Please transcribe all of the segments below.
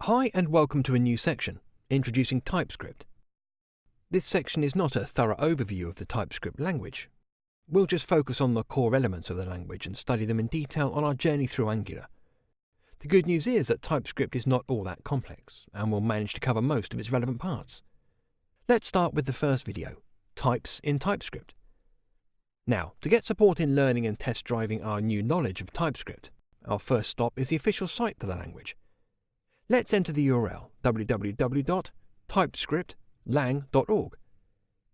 Hi and welcome to a new section, introducing TypeScript. This section is not a thorough overview of the TypeScript language. We'll just focus on the core elements of the language and study them in detail on our journey through Angular. The good news is that TypeScript is not all that complex, and we'll manage to cover most of its relevant parts. Let's start with the first video, Types in TypeScript. Now, to get support in learning and test driving our new knowledge of TypeScript, our first stop is the official site for the language. Let's enter the URL www.typescriptlang.org.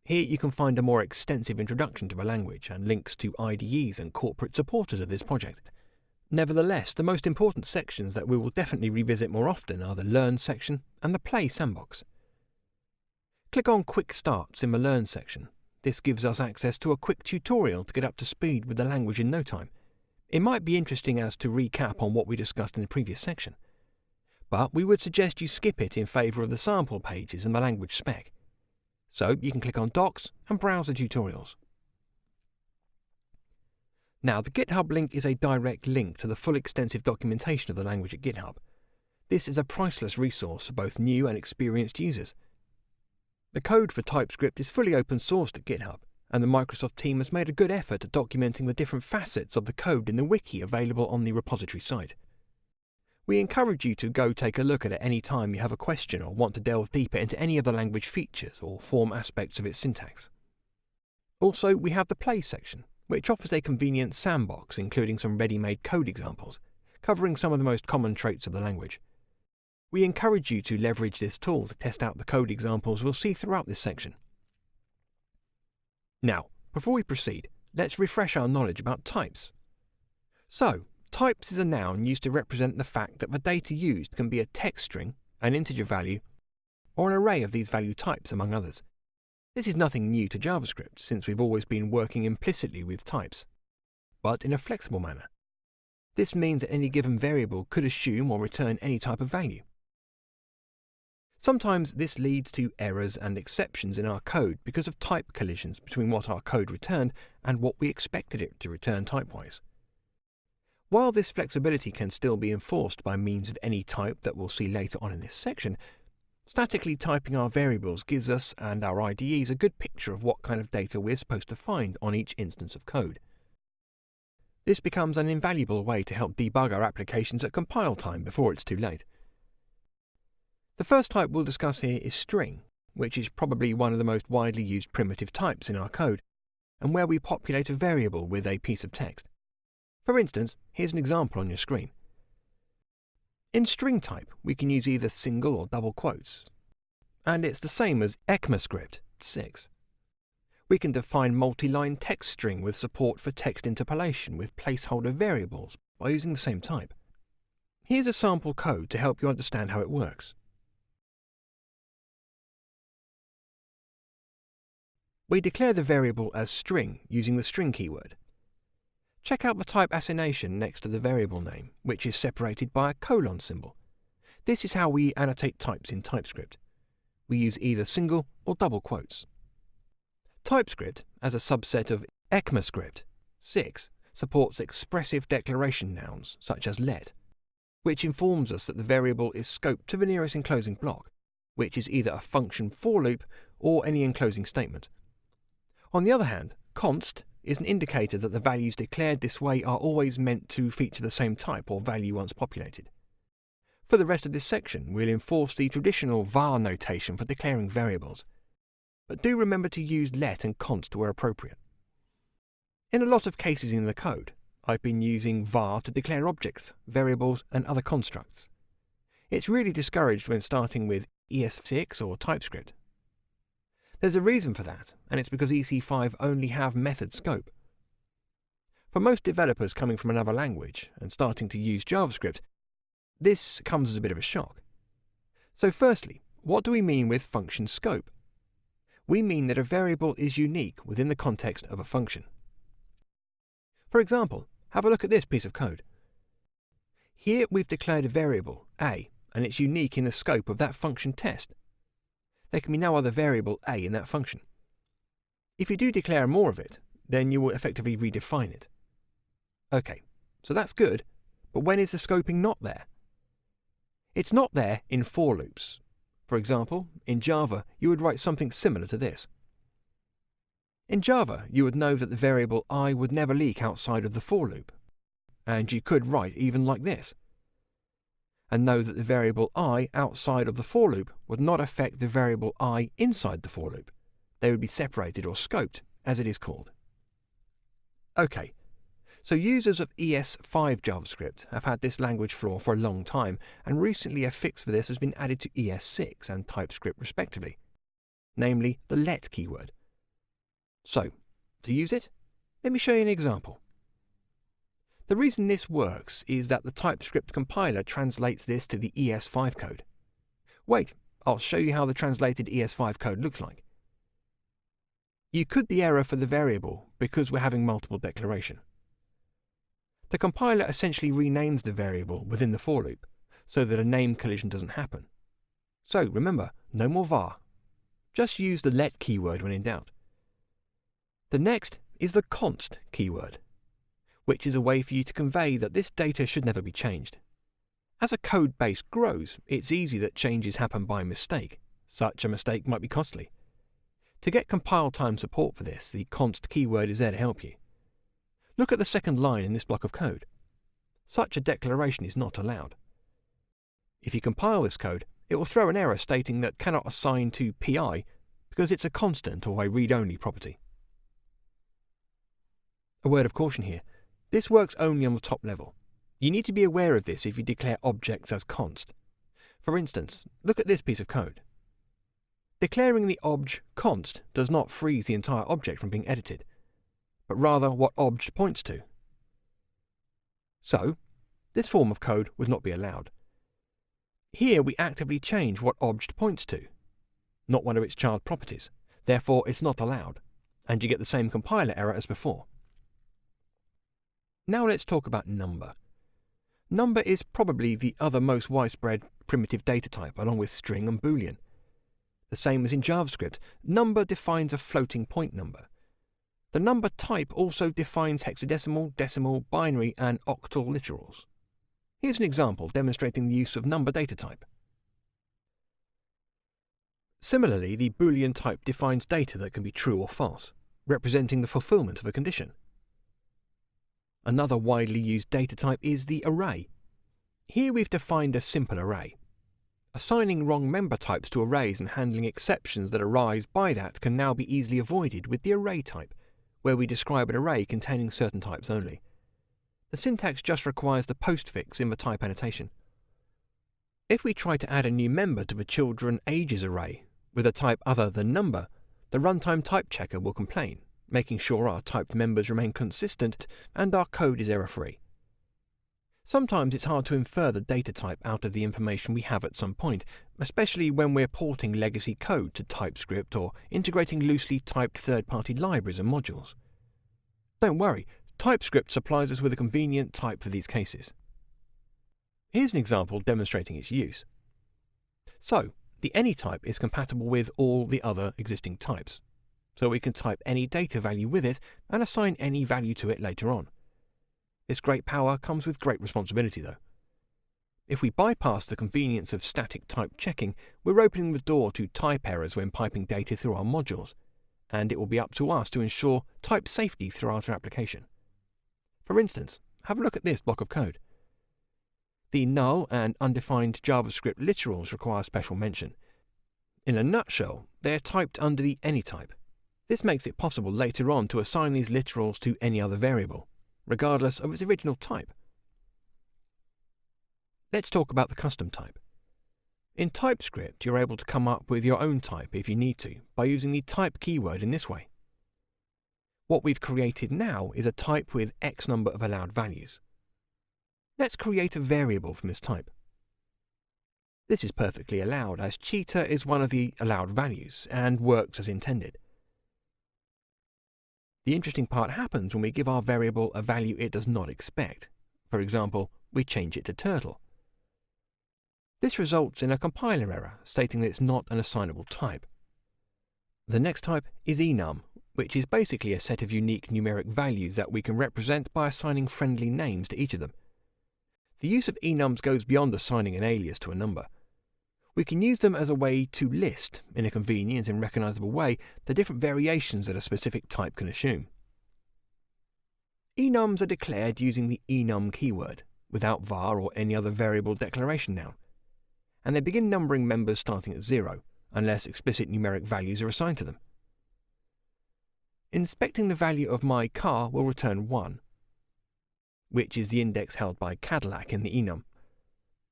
Here you can find a more extensive introduction to the language and links to IDEs and corporate supporters of this project. Nevertheless, the most important sections that we will definitely revisit more often are the Learn section and the Play sandbox. Click on Quick Starts in the Learn section. This gives us access to a quick tutorial to get up to speed with the language in no time. It might be interesting as to recap on what we discussed in the previous section, but we would suggest you skip it in favour of the sample pages and the language spec. So you can click on Docs and browse the tutorials. Now, the GitHub link is a direct link to the full extensive documentation of the language at GitHub. This is a priceless resource for both new and experienced users. The code for TypeScript is fully open sourced at GitHub, and the Microsoft team has made a good effort at documenting the different facets of the code in the wiki available on the repository site. We encourage you to go take a look at it any time you have a question or want to delve deeper into any of the language features or form aspects of its syntax. Also, we have the Play section, which offers a convenient sandbox including some ready-made code examples, covering some of the most common traits of the language. We encourage you to leverage this tool to test out the code examples we'll see throughout this section. Now, before we proceed, let's refresh our knowledge about types. So, types is a noun used to represent the fact that the data used can be a text string, an integer value, or an array of these value types, among others. This is nothing new to JavaScript, since we've always been working implicitly with types, but in a flexible manner. This means that any given variable could assume or return any type of value. Sometimes this leads to errors and exceptions in our code because of type collisions between what our code returned and what we expected it to return type-wise. While this flexibility can still be enforced by means of any type that we'll see later on in this section, statically typing our variables gives us and our IDEs a good picture of what kind of data we're supposed to find on each instance of code. This becomes an invaluable way to help debug our applications at compile time before it's too late. The first type we'll discuss here is string, which is probably one of the most widely used primitive types in our code, and where we populate a variable with a piece of text. For instance, here's an example on your screen. In string type, we can use either single or double quotes, and it's the same as ECMAScript 6. We can define multi-line text string with support for text interpolation with placeholder variables by using the same type. Here's a sample code to help you understand how it works. We declare the variable as string using the string keyword. Check out the type assignation next to the variable name, which is separated by a colon symbol. This is how we annotate types in TypeScript. We use either single or double quotes. TypeScript, as a subset of ECMAScript 6, supports expressive declaration nouns such as let, which informs us that the variable is scoped to the nearest enclosing block, which is either a function for loop or any enclosing statement. On the other hand, Const is an indicator that the values declared this way are always meant to feature the same type or value once populated. For the rest of this section, we'll enforce the traditional var notation for declaring variables, but do remember to use let and const where appropriate. In a lot of cases in the code, I've been using var to declare objects, variables, and other constructs. It's really discouraged when starting with ES6 or TypeScript. There's a reason for that, and it's because EC5 only have method scope. For most developers coming from another language and starting to use JavaScript, this comes as a bit of a shock. So firstly, what do we mean with function scope? We mean that a variable is unique within the context of a function. For example, have a look at this piece of code. Here we've declared a variable, a, and it's unique in the scope of that function test. There can be no other variable a in that function. If you do declare more of it, then you will effectively redefine it. Okay, so that's good, but when is the scoping not there? It's not there in for loops. For example, in Java, you would write something similar to this. In Java, you would know that the variable I would never leak outside of the for loop, and you could write even like this, and know that the variable I outside of the for loop would not affect the variable I inside the for loop. They would be separated or scoped, as it is called. OK, so users of ES5 JavaScript have had this language flaw for a long time, and recently a fix for this has been added to ES6 and TypeScript respectively, namely the let keyword. So, to use it, let me show you an example. The reason this works is that the TypeScript compiler translates this to the ES5 code. Wait, I'll show you how the translated ES5 code looks like. You could the error for the variable because we're having multiple declaration. The compiler essentially renames the variable within the for loop so that a name collision doesn't happen. So remember, no more var. Just use the let keyword when in doubt. The next is the const keyword, which is a way for you to convey that this data should never be changed. As a code base grows, it's easy that changes happen by mistake. Such a mistake might be costly. To get compile time support for this, the const keyword is there to help you. Look at the second line in this block of code. Such a declaration is not allowed. If you compile this code, it will throw an error stating that cannot assign to PI because it's a constant or a read-only property. A word of caution here. This works only on the top level. You need to be aware of this if you declare objects as const. For instance, look at this piece of code. Declaring the obj const does not freeze the entire object from being edited, but rather what obj points to. So, this form of code would not be allowed. Here we actively change what obj points to, not one of its child properties. Therefore, it's not allowed, and you get the same compiler error as before. Now let's talk about number. Number is probably the other most widespread primitive data type, along with string and boolean. The same as in JavaScript, number defines a floating point number. The number type also defines hexadecimal, decimal, binary, and octal literals. Here's an example demonstrating the use of number data type. Similarly, the boolean type defines data that can be true or false, representing the fulfillment of a condition. Another widely used data type is the array. Here we've defined a simple array. Assigning wrong member types to arrays and handling exceptions that arise by that can now be easily avoided with the array type, where we describe an array containing certain types only. The syntax just requires the postfix in the type annotation. If we try to add a new member to the children ages array with a type other than number, the runtime type checker will complain, making sure our typed members remain consistent and our code is error-free. Sometimes it's hard to infer the data type out of the information we have at some point, especially when we're porting legacy code to TypeScript or integrating loosely typed third-party libraries and modules. Don't worry, TypeScript supplies us with a convenient type for these cases. Here's an example demonstrating its use. So, the any type is compatible with all the other existing types, so we can type any data value with it and assign any value to it later on. This great power comes with great responsibility though. If we bypass the convenience of static type checking, we're opening the door to type errors when piping data through our modules, and it will be up to us to ensure type safety throughout our application. For instance, have a look at this block of code. The null and undefined JavaScript literals require special mention. In a nutshell, they are typed under the any type. This makes it possible later on to assign these literals to any other variable, regardless of its original type. Let's talk about the custom type. In TypeScript, you're able to come up with your own type if you need to by using the type keyword in this way. What we've created now is a type with X number of allowed values. Let's create a variable from this type. This is perfectly allowed as cheetah is one of the allowed values and works as intended. The interesting part happens when we give our variable a value it does not expect. For example, we change it to turtle. This results in a compiler error stating that it's not an assignable type. The next type is Enum, which is basically a set of unique numeric values that we can represent by assigning friendly names to each of them. The use of enums goes beyond assigning an alias to a number. We can use them as a way to list, in a convenient and recognizable way, the different variations that a specific type can assume. Enums are declared using the enum keyword, without var or any other variable declaration noun, and they begin numbering members starting at 0, unless explicit numeric values are assigned to them. Inspecting the value of my car will return 1, which is the index held by Cadillac in the enum.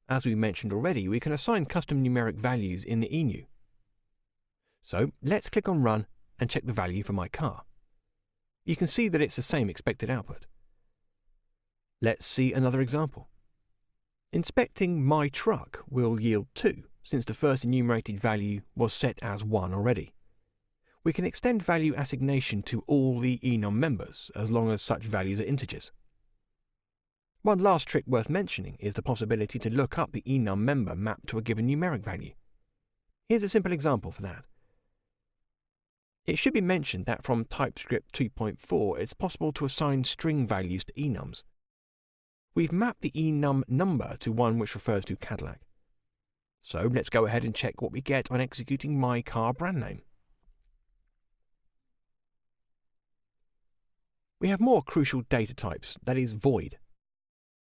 As we mentioned already, we can assign custom numeric values in the enum. So let's click on Run and check the value for my car. You can see that it's the same expected output. Let's see another example. Inspecting my truck will yield 2, since the first enumerated value was set as 1 already. We can extend value assignation to all the enum members, as long as such values are integers. One last trick worth mentioning is the possibility to look up the enum member mapped to a given numeric value. Here's a simple example for that. It should be mentioned that from TypeScript 2.4 it's possible to assign string values to enums. We've mapped the enum number to one which refers to Cadillac. So let's go ahead and check what we get on executing my car brand name. We have more crucial data types, that is void.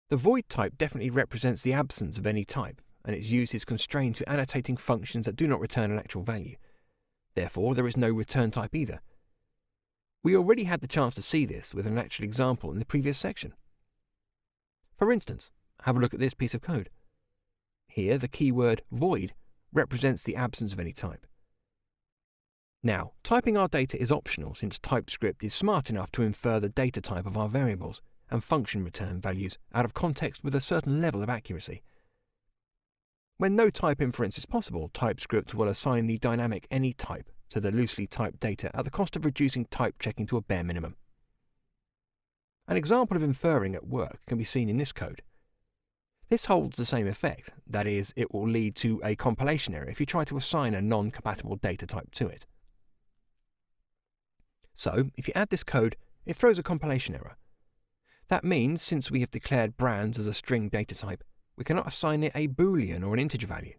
The void type definitely represents the absence of any type, and its use is constrained to annotating functions that do not return an actual value. Therefore, there is no return type either. We already had the chance to see this with an actual example in the previous section. For instance, have a look at this piece of code. Here, the keyword void represents the absence of any type. Now, typing our data is optional since TypeScript is smart enough to infer the data type of our variables and function return values out of context with a certain level of accuracy. When no type inference is possible, TypeScript will assign the dynamic anyType to the loosely typed data at the cost of reducing type checking to a bare minimum. An example of inferring at work can be seen in this code. This holds the same effect, that is, it will lead to a compilation error if you try to assign a non-compatible data type to it. So, if you add this code, it throws a compilation error. That means, since we have declared brands as a string data type, we cannot assign it a boolean or an integer value.